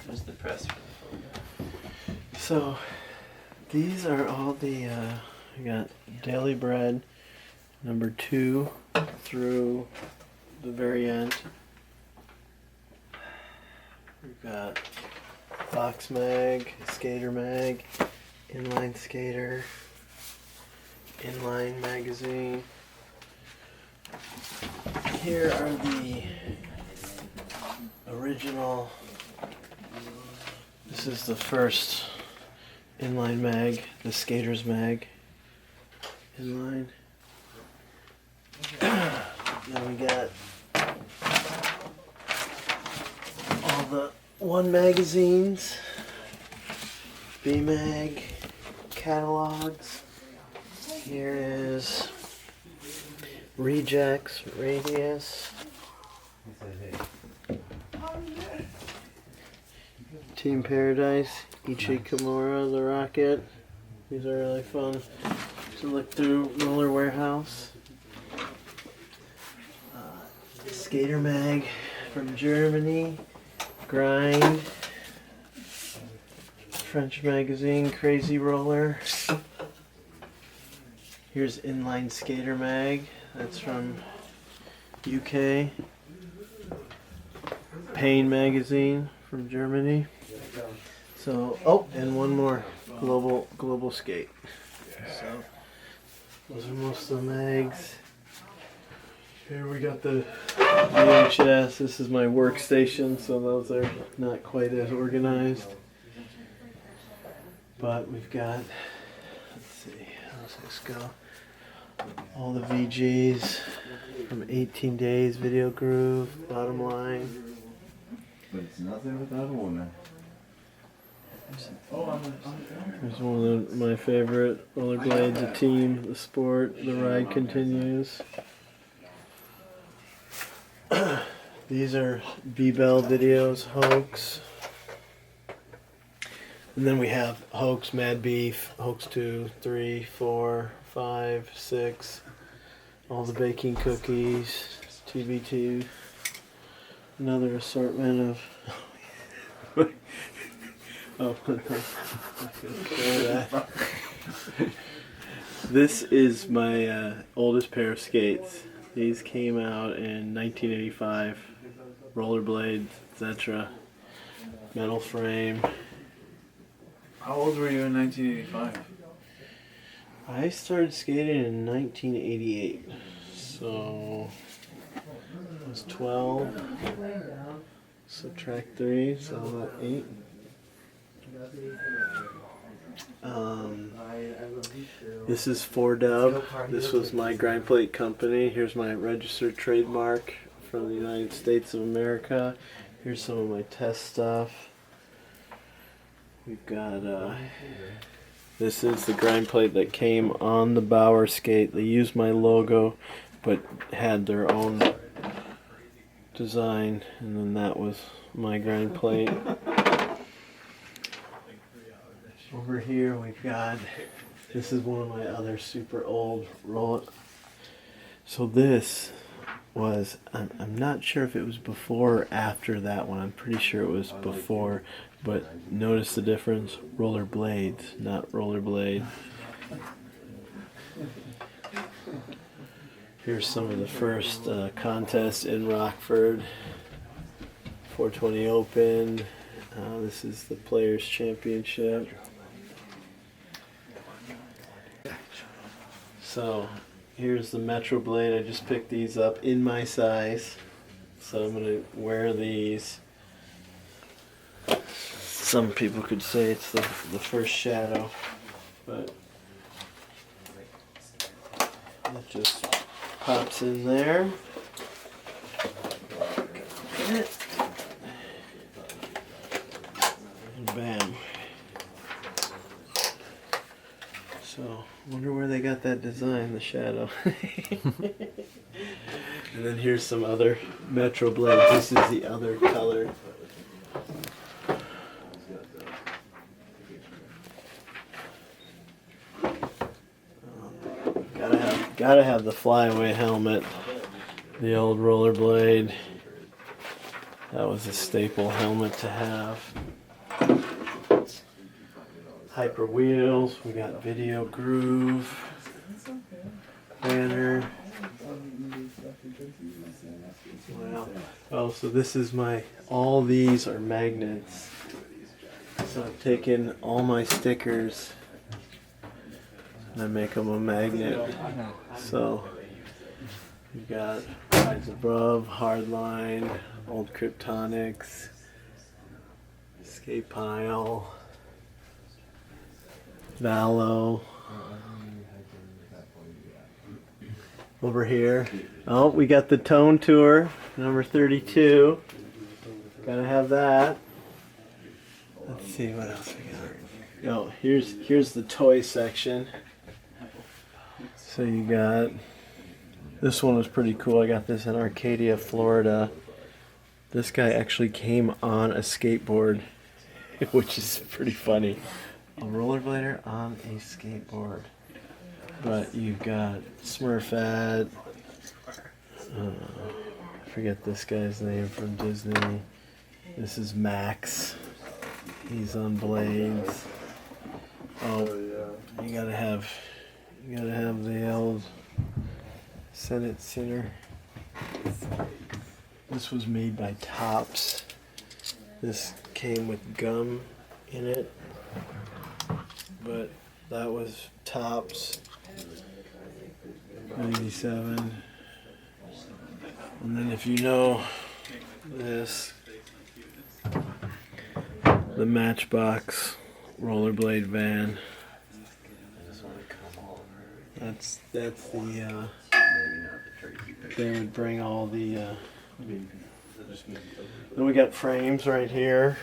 There's the press for the phone. So these are all the we got Daily Bread number 2 through the very end. We've got Box Mag, Skater Mag, Inline Skater, Inline Magazine. Here are the original. This is the first Inline Mag, the Skater's Mag. Inline. Then we got all the One magazines, B-Mag, catalogs. Here is Rejects, Radius, Team Paradise, Ichi Kimura, The Rocket. These are really fun to look through. Roller Warehouse. Skater Mag from Germany. Grind. French magazine, Crazy Roller. Here's Inline Skater Mag. That's from UK. Pain magazine from Germany. So, oh, and one more, Global Skate. So, those are most of the mags. Here we got the VHS. This is my workstation, so those are not quite as organized. But we've got, let's see, how's this go? All the VGs from 18 Days, Video Groove, Bottom Line. But it's nothing without a woman. Here's one of my favorite rollerblades, the team, the sport, the ride continues. These are B-Bell videos, Hoax. And then we have Hoax, Mad Beef, Hoax 2, 3, 4, 5, 6. All the baking cookies, TB2. Another assortment of... Oh, this is my oldest pair of skates. These came out in 1985. Rollerblades, etc. Metal frame. How old were you in 1985? I started skating in 1988, so I was 12. Subtract 3, so about 8. This is 4Dub. This was my grind plate company. Here's my registered trademark from the United States of America. Here's some of my test stuff. We've got this is the grind plate that came on the Bauer skate. They used my logo but had their own design, and then that was my grind plate. Over here we've got, this is one of my other super old roll. So this was, I'm not sure if it was before or after that one. I'm pretty sure it was before, but notice the difference. Roller blades, not rollerblade. Here's some of the first contests in Rockford. 420 Open. This is the Players Championship. So here's the Metro Blade. I just picked these up in my size. So I'm going to wear these. Some people could say it's the first Shadow, but it just pops in there. And bam. So, wonder where they got that design, the Shadow. And then here's some other Metro Blades. This is the other color. Gotta have the flyaway helmet, the old rollerblade. That was a staple helmet to have. Hyper wheels. We got video groove. Banner. Wow. Oh, so this is all these are magnets. So I've taken all my stickers and I make them a magnet. So you got Rise Above, Hardline, Old Kryptonics, Escape Pile, Valo. Over here. Oh, we got the Tone Tour, number 32. Gotta have that. Let's see what else we got. Oh, here's the toy section. So you got, this one was pretty cool. I got this in Arcadia, Florida. This guy actually came on a skateboard, which is pretty funny. A rollerblader on a skateboard. But you've got Smurfette. I forget this guy's name from Disney. This is Max. He's on blades. Oh, you gotta have the old Senate Sinner. This was made by Topps. This came with gum in it, but that was Topps. 97. And then if you know this, the Matchbox rollerblade van. That's the they would bring all the then we got frames right here.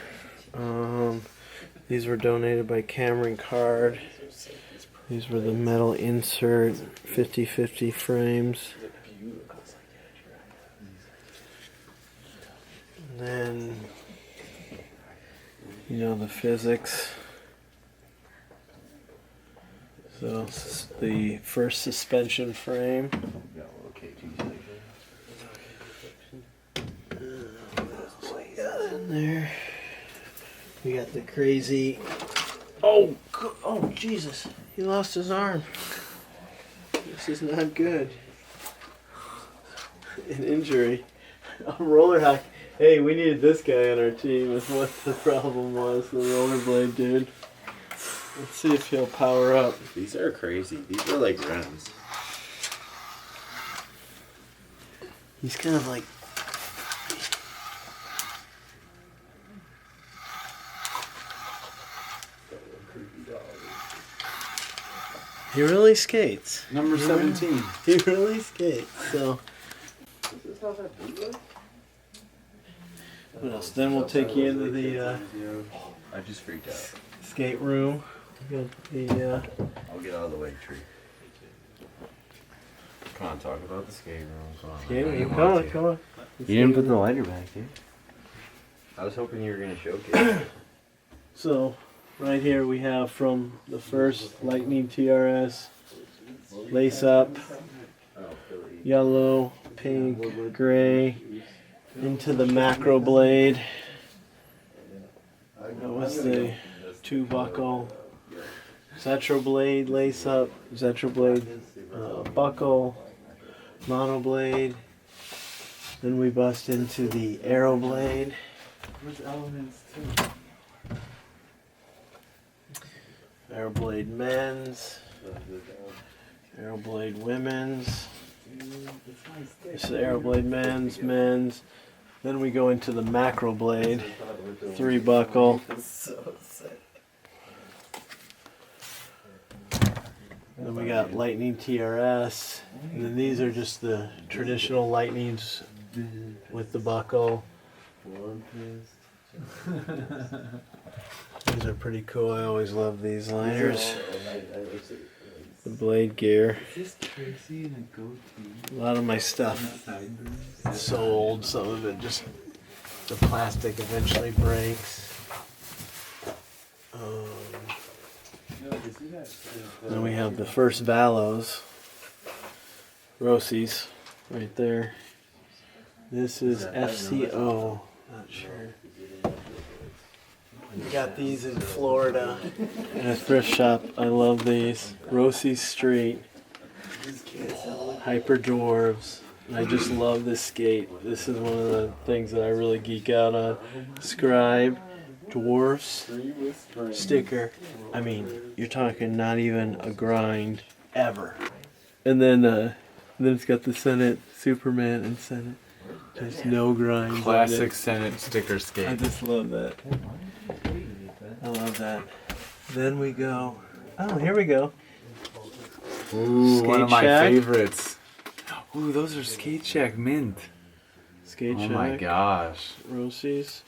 These were donated by Cameron Card. These were the metal insert 50/50 frames. And then, you know, the physics. So, the first suspension frame. What we got in there? We got the crazy. Oh, Jesus. He lost his arm. This is not good. An injury. A roller hockey. Hey, we needed this guy on our team is what the problem was. The rollerblade dude. Let's see if he'll power up. These are crazy. These are like rims. He's kind of like... He really skates. Number 17. He really skates, so... What else? Then we'll take you into the I just freaked out. skate room. We got the I'll get out of the way, Tree. Come on, talk about the skate room. Come on. skate I room. didn't Come want on, to. come on. You didn't put the lighter back, dude. I was hoping you were gonna showcase. So, right here we have from the first Lightning TRS, lace up, yellow, pink, gray, into the macro blade. That was the 2-buckle. Zetro blade, lace up, Zetro blade, buckle, mono blade. Then we bust into the arrow blade. There's elements too. Arrow blade men's, arrow blade women's. This is arrow blade men's. Then we go into the macro blade, 3-buckle. Then we got Lightning TRS. And then these are just the traditional Lightnings with the buckle. These are pretty cool. I always love these liners. The blade gear. Is this Tracy in a goatee? A lot of my stuff is so old, some of it just, the plastic eventually breaks. Then we have the first Valos. Rossi's right there. This is FCO. Not sure. got these in Florida in a thrift shop. I love these. Rossi Street. Hyper Dwarves. I just love this skate. This is one of the things that I really geek out on. Scribe Dwarfs sticker. I mean, you're talking not even a grind ever. And then it's got the Senate, Superman and Senate. There's no grind. Classic Senate sticker skate. I just love that. I love that. Then we go. Oh, here we go. Ooh, Skate one of my Shack. favorites. Ooh, those are Skate Shack mint. Skate Oh Shack. my gosh. Rossi's.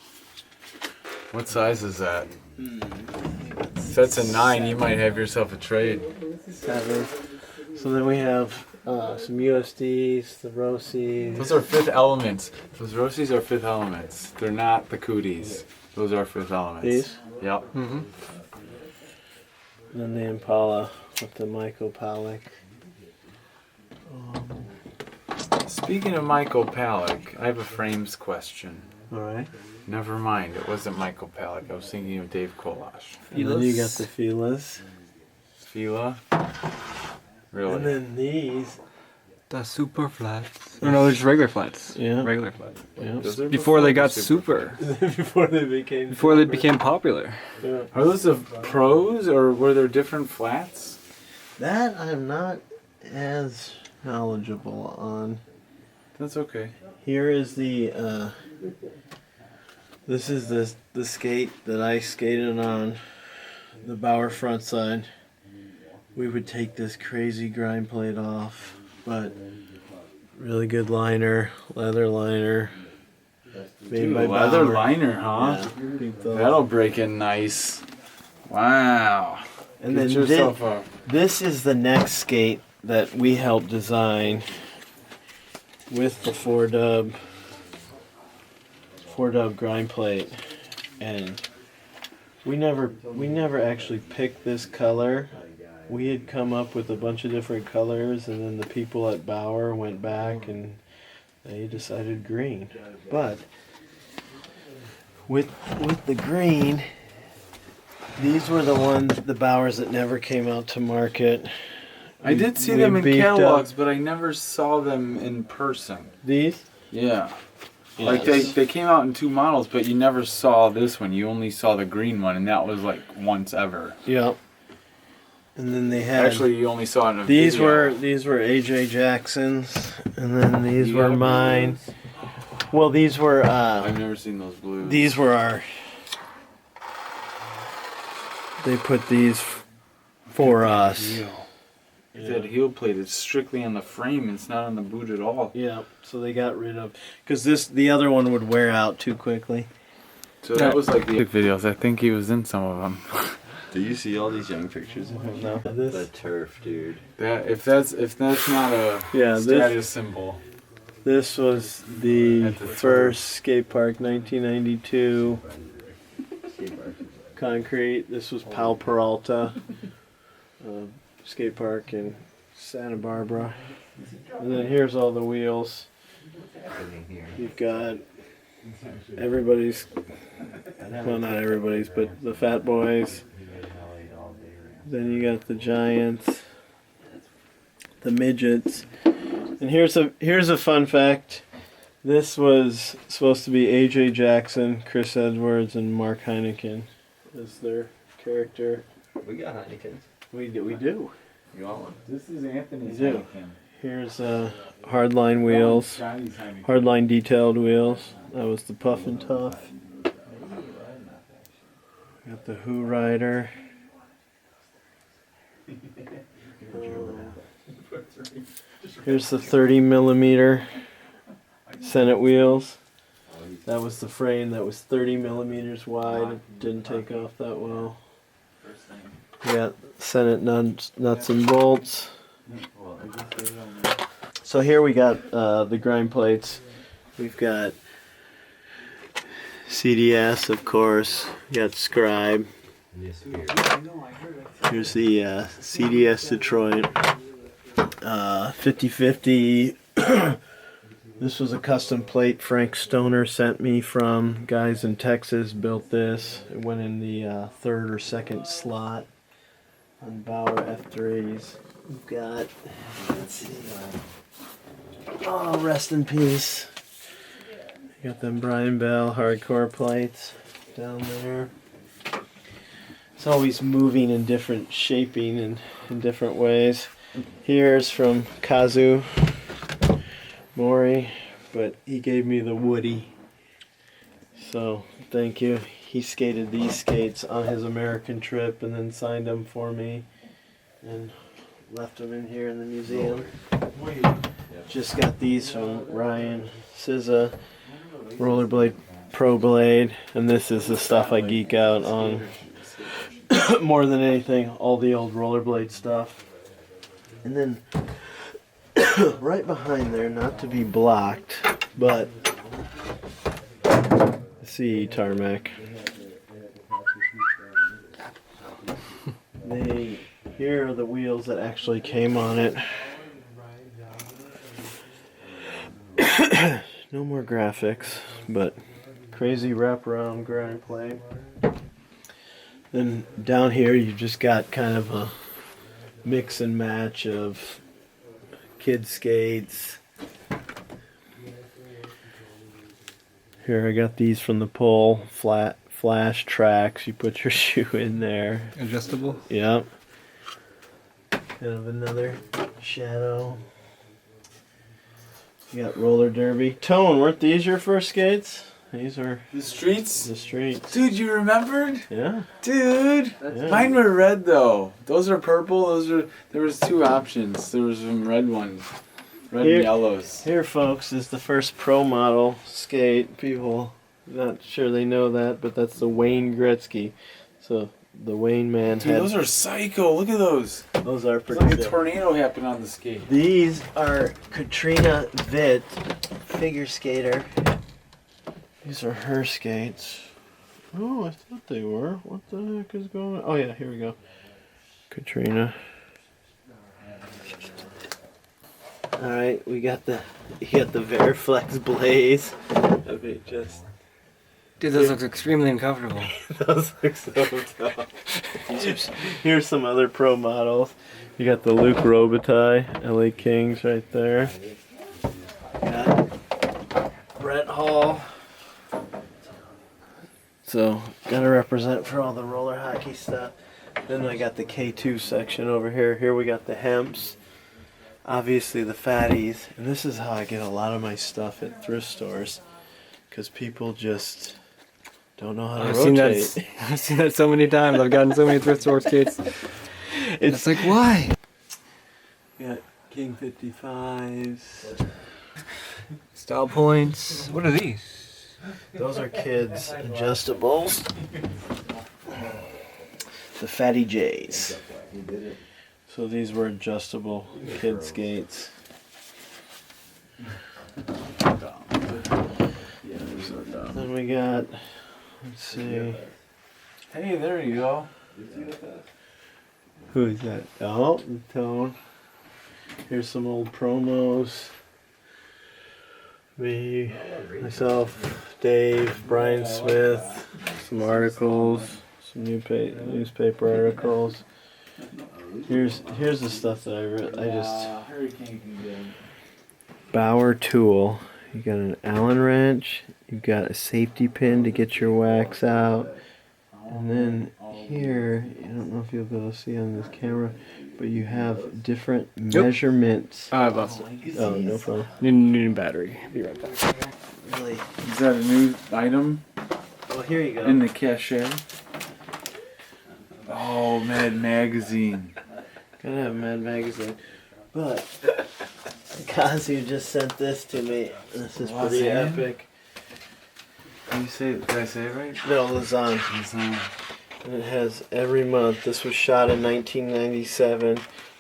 What size is that? If that's a 9, you might have yourself a trade. 7. So then we have some USDs, the Rossi's. Those are Fifth Elements. Those Rossi's are Fifth Elements. They're not the Cooties. Those are Fifth Elements. These? Yep. And then the Impala with the Michael Pollock. Speaking of Michael Palak, I have a frames question. Alright. Never mind, it wasn't Michael Palak. I was thinking of Dave Kolash. And then you got the Filas. Fila? Really? And then these. The super flats. Or no, they're just regular flats. Yeah. Regular flats. Yeah. Those are Before they got super. super. Before they became. Before they became popular. Yeah. Are those the pros or were there different flats? That I'm not as knowledgeable on. That's okay. Here is the this is the skate that I skated on, the Bauer front side. We would take this crazy grind plate off, but really good liner, leather liner. Made Dude, by leather Bauer. liner, huh? Yeah, beat those. That'll break in nice. Wow. And Get then yourself a... this is the next skate that we helped design with the 4-dub grind plate, and we never actually picked this color. We had come up with a bunch of different colors, and then the people at Bauer went back and they decided green. But with the green, these were the ones, the Bauers that never came out to market. I did see We them in beefed up- catalogs, but I never saw them in person. These? Yeah. Yes. Like they came out in 2 models, but you never saw this one. You only saw the green one, and that was like once ever. Yep. And then they had Actually, you only saw it in a these video. were AJ Jackson's, and then these You were got mine. Well, these were I've never seen those blues. these were our. They put these for us. Heel. That heel plate is strictly on the frame. It's not on the boot at all. Yeah, so they got rid of because the other one would wear out too quickly. So that was like the videos. I think he was in some of them. Do you see all these young pictures of him? No, The this turf, dude. That if that's not a yeah status symbol. this was the At the first skate park 1992 concrete. This was Pal Peralta skate park in Santa Barbara. And then here's all the wheels. You've got everybody's, well, not everybody's, but the Fat Boys. Then you got the Giants, the Midgets. And here's a fun fact. This was supposed to be AJ Jackson, Chris Edwards, and Mark Heineken as their character. We got Heineken's. We do. You want one? This is Anthony's You do. Heineken. Here's hardline wheels, Johnny's Heineken. hardline detailed wheels. That was the Puff and Tough. Got the Who Rider. Here's the 30 millimeter Senate wheels. That was the frame that was 30 millimeters wide. It didn't take off that well. We got Senate nuts and bolts. So here we got the grind plates. We've got CDS, of course. We got Scribe. Here's the CDS Detroit 50/50 This was a custom plate Frank Stoner sent me from guys in Texas. Built this. It went in the third or second slot on Bauer F3s. We've got, let's see, oh, rest in peace. You got them Brian Bell hardcore plates down there. It's always moving in different shaping and in different ways. Here's from Kazu Mori, but he gave me the Woody. So thank you. He skated these skates on his American trip and then signed them for me and left them in here in the museum. Just got these from Ryan Sizza, Rollerblade Pro Blade, and this is the stuff I geek out on more than anything, all the old rollerblade stuff. And then right behind there, not to be blocked, but see tarmac. Here are the wheels that actually came on it. No more graphics, but crazy wraparound grind plate. Then down here you just got kind of a mix and match of kid skates. Here I got these from the pull, flat flash tracks. You put your shoe in there. Adjustable? Yep. Kind of another shadow. You got roller derby. Tone, weren't these your first skates? These are The streets? the streets. Dude, you remembered? Yeah. Dude! Yeah. Mine were red though. Those are purple. There was two options. There was some red ones. Red Here- and yellows. Here, folks, is the first pro model skate. People not sure they know that, but that's the Wayne Gretzky. So the Wayne man Dude, had those are psycho. Look at those. those are It's pretty like a sick. tornado happened on the skate. These are Katrina Witt, figure skater. These are her skates. Oh, I thought they were. What the heck is going on? Oh yeah, here we go. Katrina. All right, you got the Veriflex Blaze. Let me just. Dude, those look extremely uncomfortable. Those look so tough. Here's some other pro models. You got the Luke Robitaille, LA Kings right there. Got Brett Hall. So, gotta represent for all the roller hockey stuff. Then I got the K2 section over here. Here we got the Hemps. Obviously the Fatties. And this is how I get a lot of my stuff at thrift stores. Because people just don't know how to rotate. I've seen that so many times. I've gotten so many thrift store skates. It's like, why? Got King 55s. Style points. What are these? Those are kids' adjustables. The Fatty J's. So these were adjustable kid skates. Then we got, let's see. Hey, there you go. Who is that? Oh, the Tone. Here's some old promos. Me, myself, Dave, Brian Smith, some articles, some newspaper articles. Here's the stuff that I just Bauer tool. You got an Allen wrench. You've got a safety pin to get your wax out. And then here, I don't know if you'll be able to see on this camera, but you have different measurements. I've lost it. Oh, no problem. New battery. Be right back. Really? Is that a new item Well, here you go. in the cache? Oh, Mad Magazine. Gotta have Mad Magazine. But Kazu just sent this to me. This is pretty Lausanne? epic. Did I say it right? No, Lausanne. And it has every month. This was shot in 1997.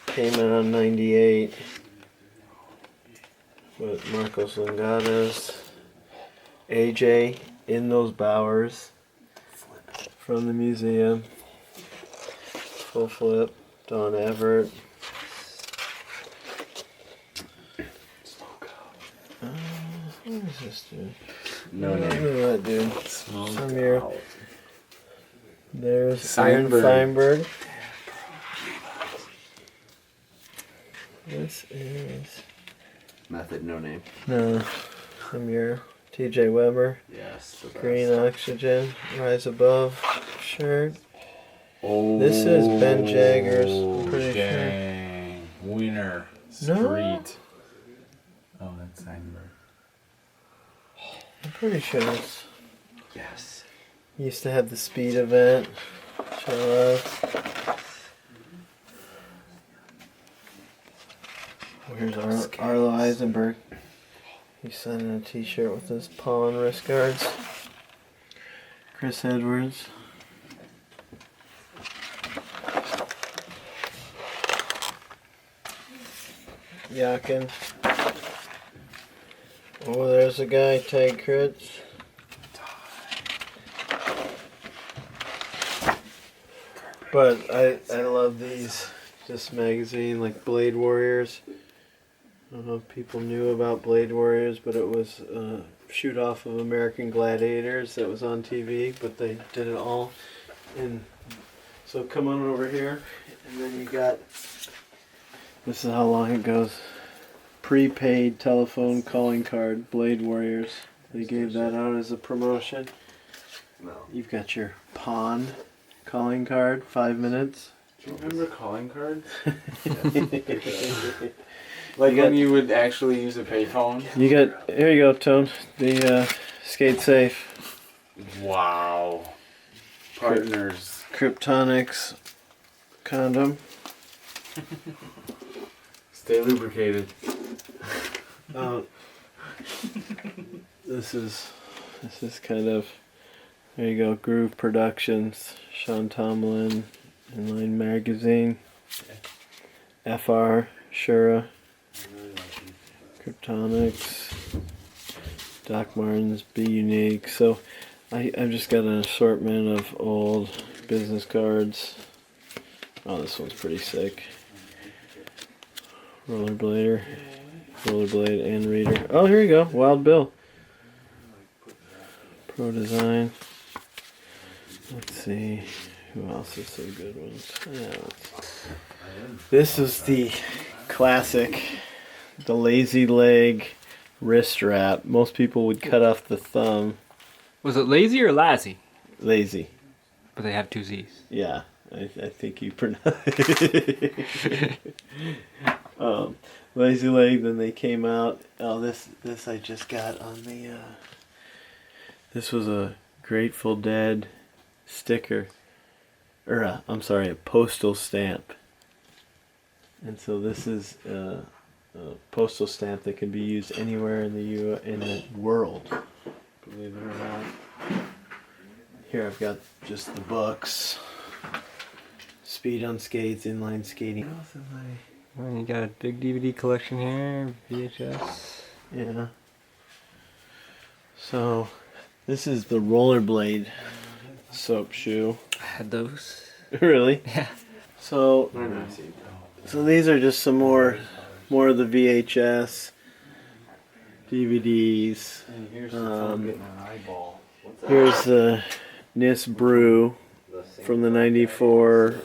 Came out on 98. With Marcos Langadas. AJ in those Bauers. From the museum. Full flip. Don Everett. this, dude. No Look name. at that, dude. Some here. There's Seinberg. Feinberg. This is Method, no name. no. Some here. TJ Weber. Yes. The Green best. Oxygen. Rise Above shirt. Oh, This is Ben Jagger's, I'm pretty sure. dang. Winner. No. Street. Oh, that's Seinberg. I'm pretty sure it's Yes. used to have the speed event. Show us. Here's Arlo Eisenberg. He's signing a t-shirt with his paw and wrist guards. Chris Edwards. Yakin. Oh, there's a guy, Tag Crits. But I love these. This magazine, like Blade Warriors. I don't know if people knew about Blade Warriors, but it was a shoot off of American Gladiators that was on TV, but they did it all. And so come on over here, and then you got, this is how long it goes. Prepaid telephone calling card, Blade Warriors. They gave that out as a promotion. No. You've got your pawn calling card, 5 minutes. Do you remember calling cards? You Like got- when you would actually use a payphone? got, here you go, Tone. The Skate Safe. Wow. Partners. Kryptonics condom. Stay lubricated. This is kind of, there you go, Groove Productions, Sean Tomlin, Inline Magazine, FR, Shura, Kryptonics, Doc Martens, Be Unique. So I've just got an assortment of old business cards. Oh, this one's pretty sick. Rollerblade and reader. Oh, here you go, Wild Bill. Pro Design. Let's see, who else is some good ones? Yeah, this is the classic, the lazy leg wrist wrap. Most people would cut off the thumb. Was it lazy or lassie? Lazy. But they have two Z's. Yeah, I think you pronounce Lazy Leg. Then they came out. Oh, this I just got on the. This was a Grateful Dead sticker, or I'm sorry, a postal stamp. And so this is a postal stamp that can be used anywhere in the world. Believe it or not. Here I've got just the books. Speed on Skates, Inline Skating. Well, you got a big DVD collection here, VHS. Yeah. So, this is the Rollerblade soap shoe. I had those. Really? Yeah. So these are just some more of the VHS DVDs. And here's Um, getting an eyeball. What's that? Here's the NISS Brew The same from the thing. '94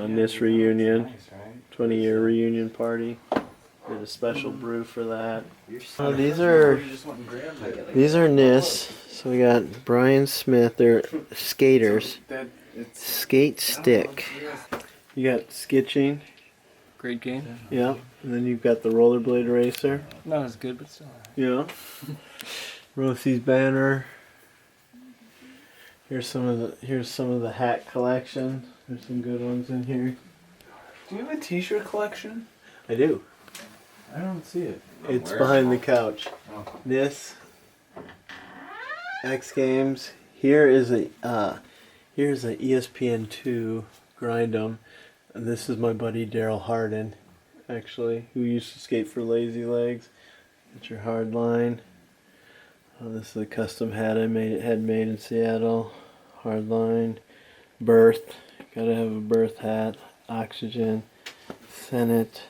NISS reunion, Nice, right? 20-year reunion party. Did a special brew for that. You're These are just went and grabbed it. These are NISS. So we got Brian Smith. They're skaters. That, it's, Skate Stick. You got sketching. Great game. Yeah. And then you've got the rollerblade racer. Not as good, but still. Yeah. Rosie's banner. Here's some of the hat collection. There's some good ones in here. do you have a t-shirt collection? I do. I don't see it. It's behind the couch. Oh. NISS. X Games. Here's a ESPN2 Grind 'em. And this is my buddy Daryl Harden, actually, who used to skate for Lazy Legs. It's your hard line. This is a custom hat I had made in Seattle. Hard line. Birth. Gotta have a birth hat. Oxygen. Senate.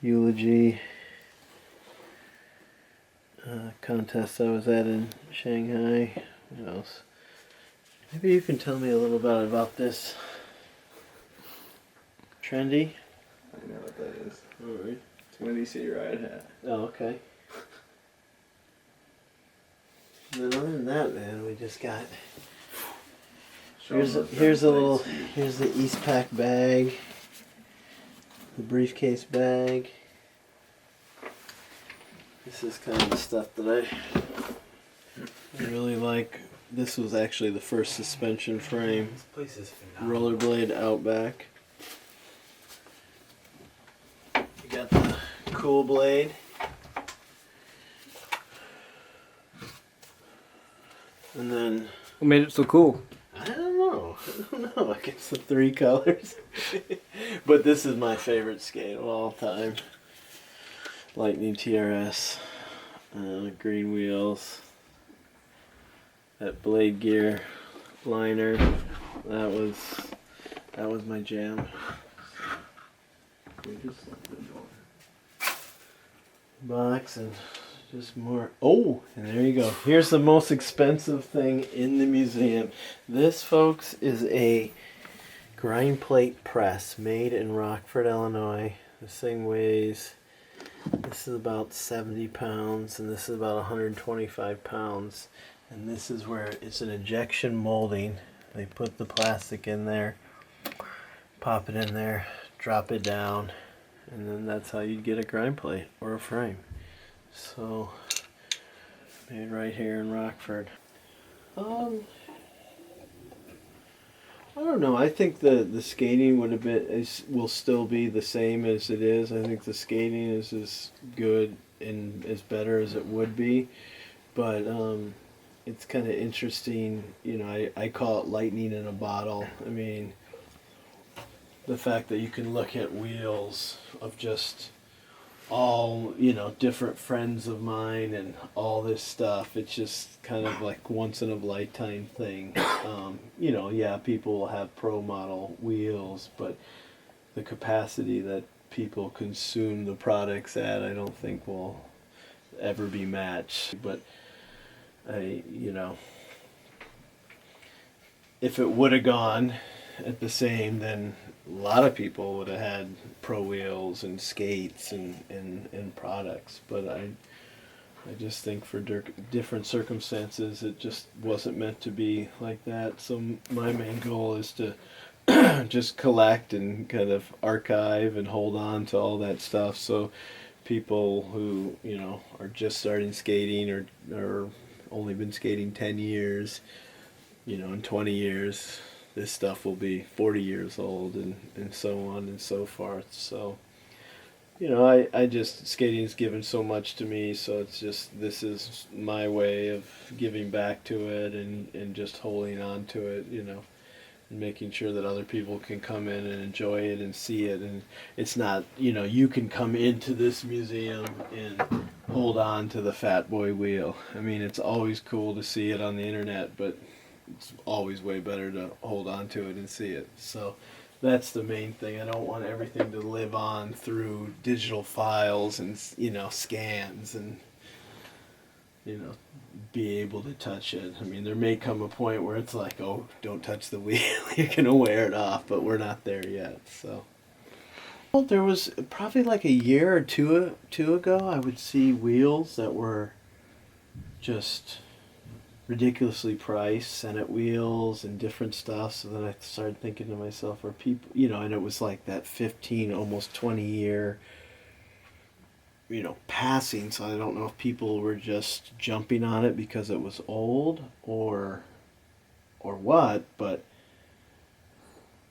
Eulogy. contest I was at in Shanghai. What else? Maybe you can tell me a little about this. Trendy? I know what that is. Alright. It's a Windy City Ride hat. Oh, okay. And then other than that, man, we just got... Here's the Eastpak bag. The briefcase bag. This is kind of the stuff that I really like. This was actually the first suspension frame. This place is phenomenal. Rollerblade Outback. We got the Cool Blade. And then What made it so cool? I don't know. I guess the 3 colors. But this is my favorite skate of all time. Lightning TRS. Green wheels. That blade gear liner. That was my jam. Box and just more. Oh, and there you go. Here's the most expensive thing in the museum. This, folks, is a grind plate press made in Rockford, Illinois. This thing weighs, this is about 70 pounds, and this is about 125 pounds. And this is where it's an injection molding. They put the plastic in there, pop it in there, drop it down, and then that's how you get a grind plate or a frame. So, made right here in Rockford. I don't know. I think the skating would have been will still be the same as it is. I think the skating is as good and as better as it would be, but it's kind of interesting. You know, I call it lightning in a bottle. I mean, the fact that you can look at wheels of just all, you know, different friends of mine and all this stuff. It's just kind of like once in a lifetime thing. You know, yeah, people will have pro model wheels, but the capacity that people consume the products at, I don't think will ever be matched. But you know, if it would have gone at the same, then a lot of people would have had pro wheels and skates and products. But I just think for different circumstances, it just wasn't meant to be like that. So my main goal is to just collect and kind of archive and hold on to all that stuff. So people who, you know, are just starting skating or only been skating 10 years, you know, in 20 years, this stuff will be 40 years old and so on and so forth. So, you know, I just, skating's given so much to me, so it's just, this is my way of giving back to it and just holding on to it, you know, and making sure that other people can come in and enjoy it and see it. And it's not, you know, you can come into this museum and hold on to the Fat Boy wheel. I mean, it's always cool to see it on the internet, but it's always way better to hold on to it and see it. So that's the main thing. I don't want everything to live on through digital files and, you know, scans and, you know, be able to touch it. I mean, there may come a point where it's like, oh, don't touch the wheel, you're gonna wear it off, but we're not there yet. So, well, there was probably like a year or two ago, I would see wheels that were just ridiculously priced, Senate wheels and different stuff. So then I started thinking to myself, are people, you know, and it was like that 15, almost 20 year, you know, passing. So I don't know if people were just jumping on it because it was old or what, but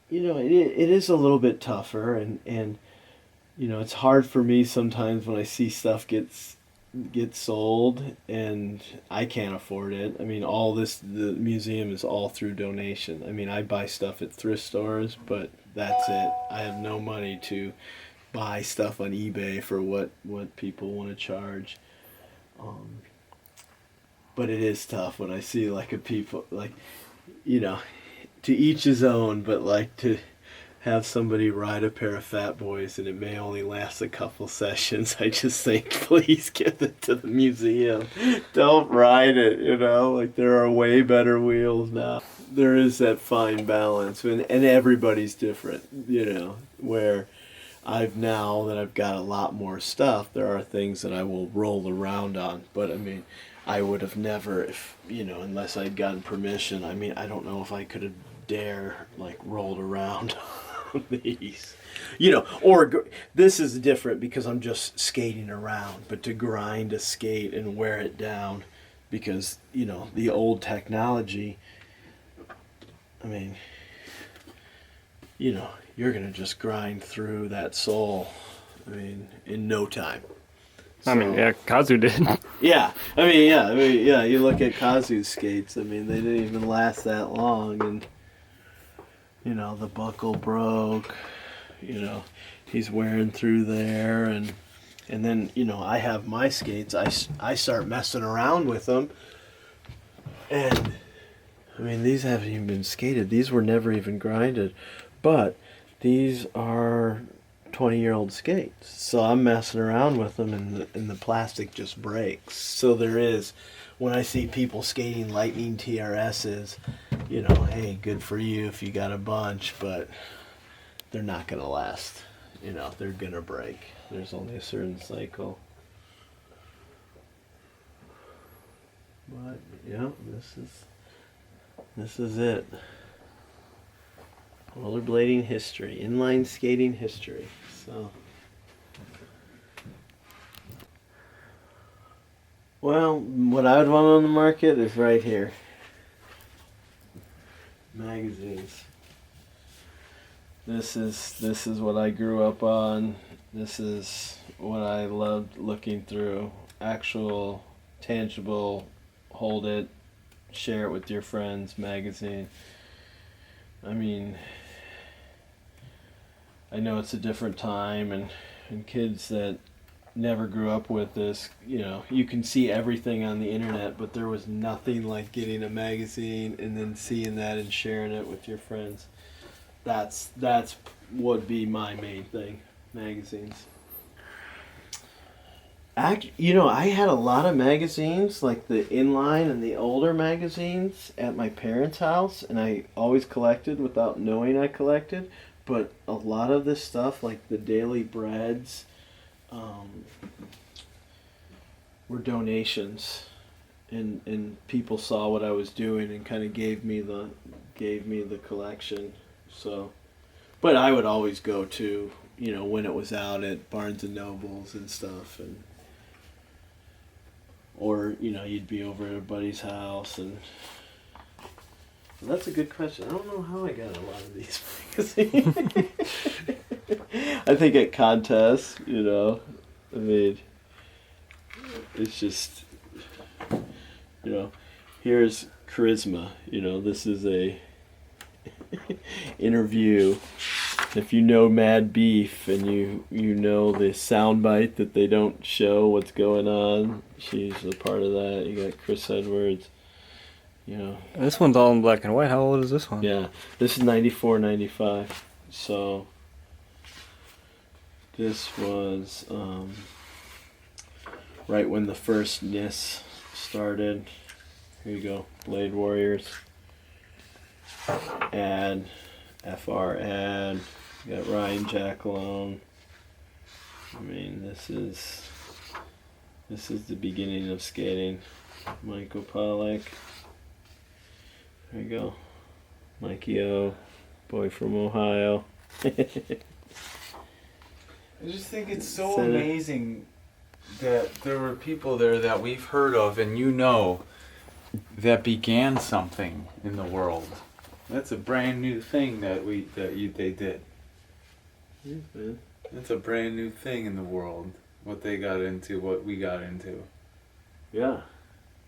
you know, it is a little bit tougher, and you know, it's hard for me sometimes when I see stuff gets sold and I can't afford it. I mean, the museum is all through donation. I mean, I buy stuff at thrift stores, but that's it. I have no money to buy stuff on eBay for what people want to charge. But it is tough when I see like a people, like, you know, to each his own, but like to have somebody ride a pair of Fat Boys and it may only last a couple sessions, I just think, please give it to the museum. Don't ride it, you know? Like, there are way better wheels now. There is that fine balance, and everybody's different, you know, where now that I've got a lot more stuff, there are things that I will roll around on. But I mean, I would have never, if, you know, unless I'd gotten permission, I mean, I don't know if I could have like rolled around on these. You know, this is different because I'm just skating around, but to grind a skate and wear it down because, you know, the old technology, I mean, you know, you're going to just grind through that sole, I mean, in no time. I mean, yeah, Kazu did. Yeah. You look at Kazu's skates, I mean, they didn't even last that long, and, you know, the buckle broke, you know, he's wearing through there, and then, you know, I have my skates, I start messing around with them, and, I mean, these haven't even been skated, these were never even grinded, but these are 20-year-old skates, so I'm messing around with them, and the plastic just breaks. So there is, when I see people skating Lightning TRSs, you know, hey, good for you if you got a bunch, but they're not gonna last. You know, they're gonna break. There's only a certain cycle. But yeah, this is it. Rollerblading history, inline skating history. So, well, what I would want on the market is right here. Magazines. This is what I grew up on. This is what I loved looking through. Actual, tangible, hold it, share it with your friends magazine. I mean, I know it's a different time, and kids that never grew up with this, you know, you can see everything on the internet, but there was nothing like getting a magazine and then seeing that and sharing it with your friends. That's would be my main thing, magazines. You know, I had a lot of magazines, like the inline and the older magazines at my parents' house, and I always collected without knowing I collected. But a lot of this stuff, like the Daily Breads, were donations, and people saw what I was doing and kind of gave me the collection. So, but I would always go to, you know, when it was out at Barnes and Nobles and stuff, and or, you know, you'd be over at a buddy's house, and well, that's a good question. I don't know how I got a lot of these magazines. I think at contests, you know, I mean, it's just, you know, here's Charisma, you know, this is a interview. If you know Mad Beef and you know the soundbite that they don't show what's going on, she's a part of that. You got Chris Edwards, you know. This one's all in black and white. How old is this one? Yeah, this is 94, 95. So this was right when the first NISS started. Here you go, Blade Warriors. Ad, FR ad. You got Ryan Jackalone. I mean, this is the beginning of skating. Michael Pollack. There you go. Mikey O, boy from Ohio. I just think it's so Senate. amazing that there were people there that we've heard of and you know that began something in the world. That's a brand new thing that they did. Yes, man. That's a brand new thing in the world. What they got into, what we got into. Yeah.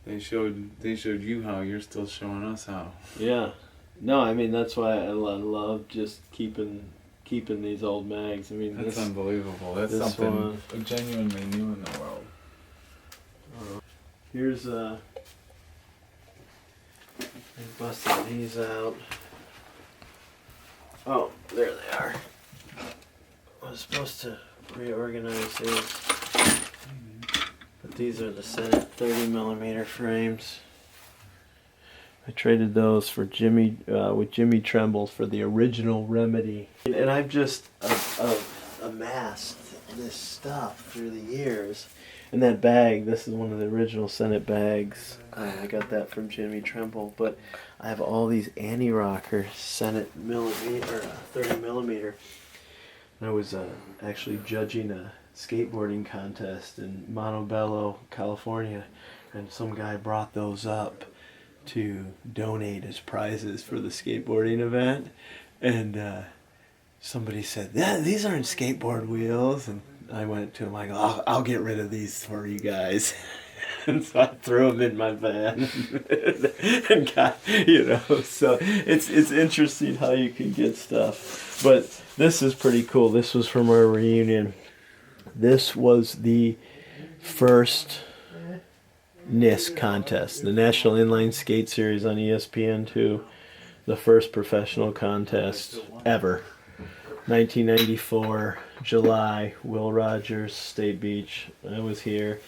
They showed you how. You're still showing us how. Yeah. No, I mean, that's why I love just keeping these old mags. I mean, That's this, unbelievable. That's this something one. genuinely new in the world. Here's I busted these out. Oh, there they are. I was supposed to reorganize these. But these are the Senate 30mm frames. I traded those for Jimmy, with Jimmy Tremble for the original Remedy. And I've just amassed this stuff through the years. And that bag, this is one of the original Senate bags. I got that from Jimmy Tremble. But I have all these anti-rocker Senate 30mm. And I was actually judging a skateboarding contest in Montebello, California. And some guy brought those up to donate as prizes for the skateboarding event. And somebody said, yeah, these aren't skateboard wheels. And I went to him, like, I'll get rid of these for you guys. And so I threw them in my van and got, so it's interesting how you can get stuff. But this is pretty cool. This was from our reunion. This was the first NISS contest, the National Inline Skate Series on ESPN2, the first professional contest ever. 1994, July, Will Rogers, State Beach. I was here.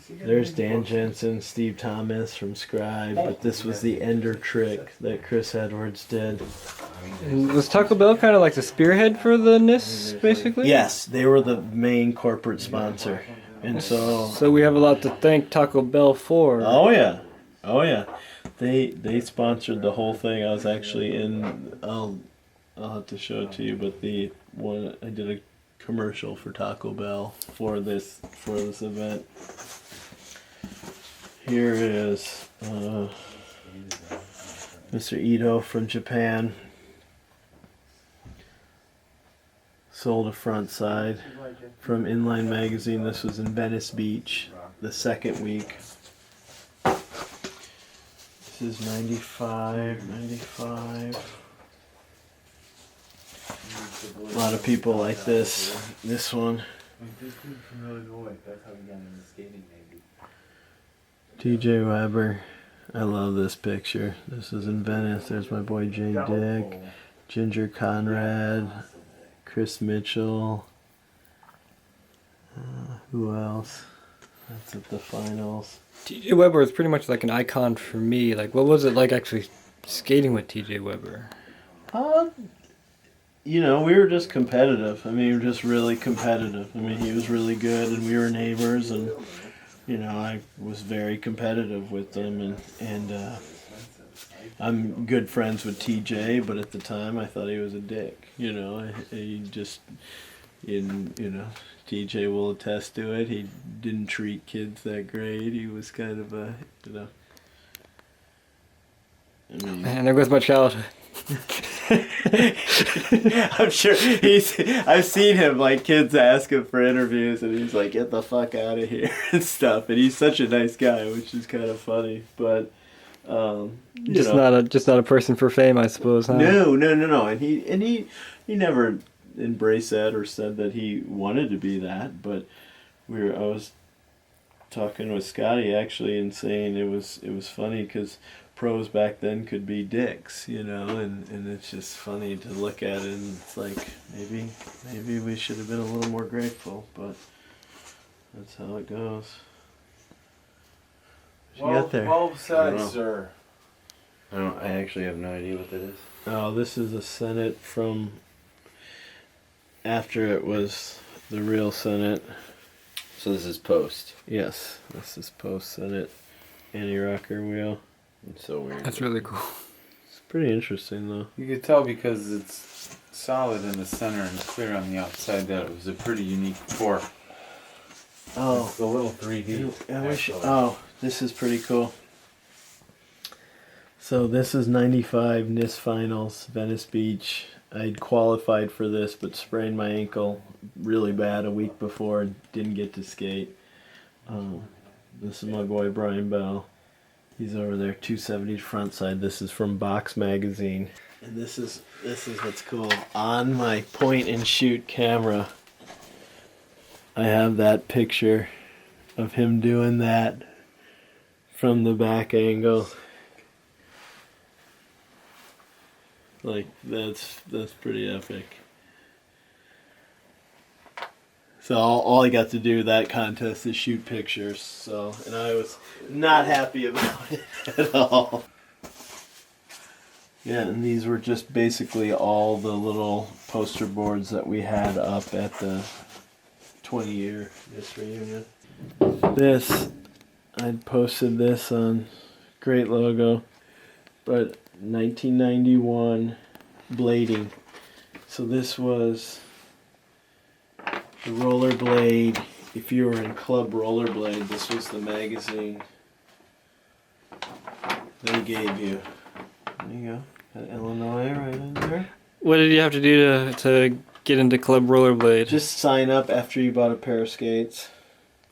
There's Dan Jensen, Steve Thomas from Scribe, but this was the ender trick that Chris Edwards did. And was Taco Bell kind of like the spearhead for the NISS, basically? Yes, they were the main corporate sponsor. And so we have a lot to thank Taco Bell for. Oh yeah. They sponsored the whole thing. I was actually in, I'll have to show it to you, but the one I did a commercial for Taco Bell for this event. Here is Mr. Ito from Japan. Sold a front side from Inline magazine. This was in Venice Beach the second week. This is 95. A lot of people like this one. TJ Weber. I love this picture. This is in Venice. There's my boy Jay Dick, Ginger Conrad, Chris Mitchell. Who else? That's at the finals. TJ Weber is pretty much like an icon for me. Like, what was it like actually skating with TJ Weber? We were just competitive. We were just really competitive. He was really good, and we were neighbors, and I was very competitive with them, and I'm good friends with TJ, but at the time I thought he was a dick. He just, TJ will attest to it. He didn't treat kids that great. He was kind of a, Man, there goes my childhood. I'm sure I've seen him, like, kids ask him for interviews and he's like, get the fuck out of here and stuff, and he's such a nice guy, which is kind of funny, but just not a person for fame, I suppose, huh? No, and he never embraced that or said that he wanted to be that, but I was talking with Scotty actually and saying it was funny because pros back then could be dicks, and it's just funny to look at it, and it's like maybe we should have been a little more grateful, but that's how it goes. What you got there? 12 sides, sir. I actually have no idea what that is. Oh, this is a Senate from after it was the real Senate. So this is post. Yes, this is post Senate anti-rocker wheel. It's so weird. That's really cool. It's pretty interesting though. You could tell because it's solid in the center and clear on the outside that it was a pretty unique fork. Oh, It's a little 3D. This is pretty cool. So this is 95 NISS Finals, Venice Beach. I'd qualified for this but sprained my ankle really bad a week before and didn't get to skate. This is my boy Brian Bell. He's over there, 270 front side. This is from Box Magazine. And this is what's cool. On my point and shoot camera, I have that picture of him doing that from the back angle. Like that's pretty epic. So all I got to do that contest is shoot pictures. So, and I was not happy about it at all. Yeah, and these were just basically all the little poster boards that we had up at the 20-year NISS reunion. This, I'd posted this on, great logo, but 1991 blading. So this was the rollerblade. If you were in Club Rollerblade, this was the magazine they gave you. There you go. Got Illinois right in there. What did you have to do to get into Club Rollerblade? Just sign up after you bought a pair of skates.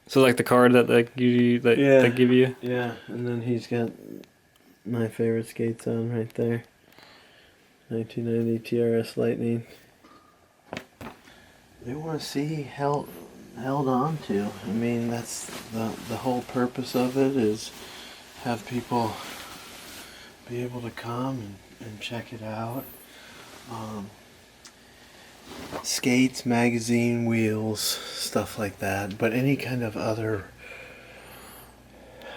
So like the card that they give you? Yeah, and then he's got my favorite skates on right there. 1990 TRS Lightning. They want to see held on to. I mean, that's the whole purpose of it, is have people be able to come and check it out. Skates, magazine, wheels, stuff like that. But any kind of other,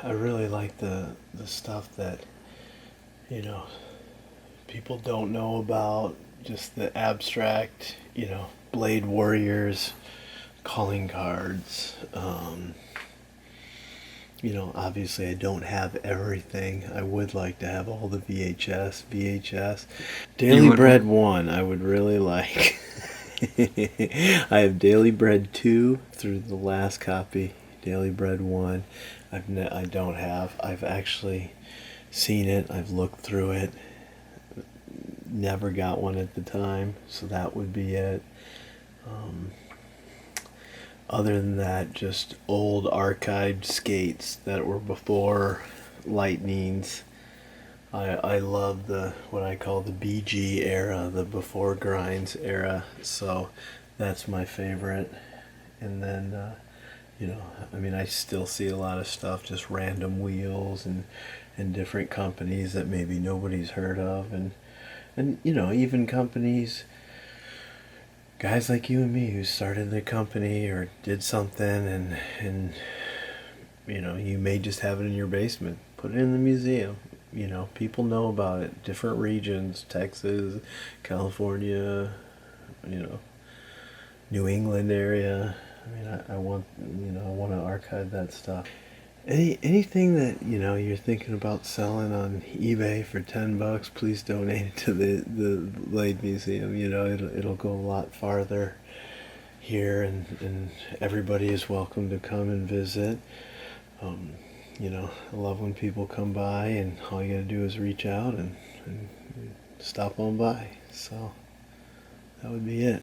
I really like the stuff that, you know, people don't know about, just the abstract, you know, Blade Warriors, calling cards. You know, obviously I don't have everything. I would like to have all the VHS. Daily Bread 1, I would really like. I have Daily Bread 2 through the last copy. Daily Bread 1, I don't have. I've actually seen it. I've looked through it. Never got one at the time, so that would be it. Other than that, just old archived skates that were before Lightnings. I love what I call the BG era, the before grinds era, so that's my favorite. And then, you know, I mean, I still see a lot of stuff, just random wheels and different companies that maybe nobody's heard of, and you know, even companies, guys like you and me who started the company or did something, and you know, you may just have it in your basement, put it in the museum. You know, people know about it. Different regions, Texas, California, you know, New England area. I mean, I want, you know, I want to archive that stuff. Anything that, you know, you're thinking about selling on eBay for $10, please donate it to the Blade Museum. You know, it'll go a lot farther here, and everybody is welcome to come and visit. You know, I love when people come by, and all you gotta do is reach out and stop on by. So that would be it.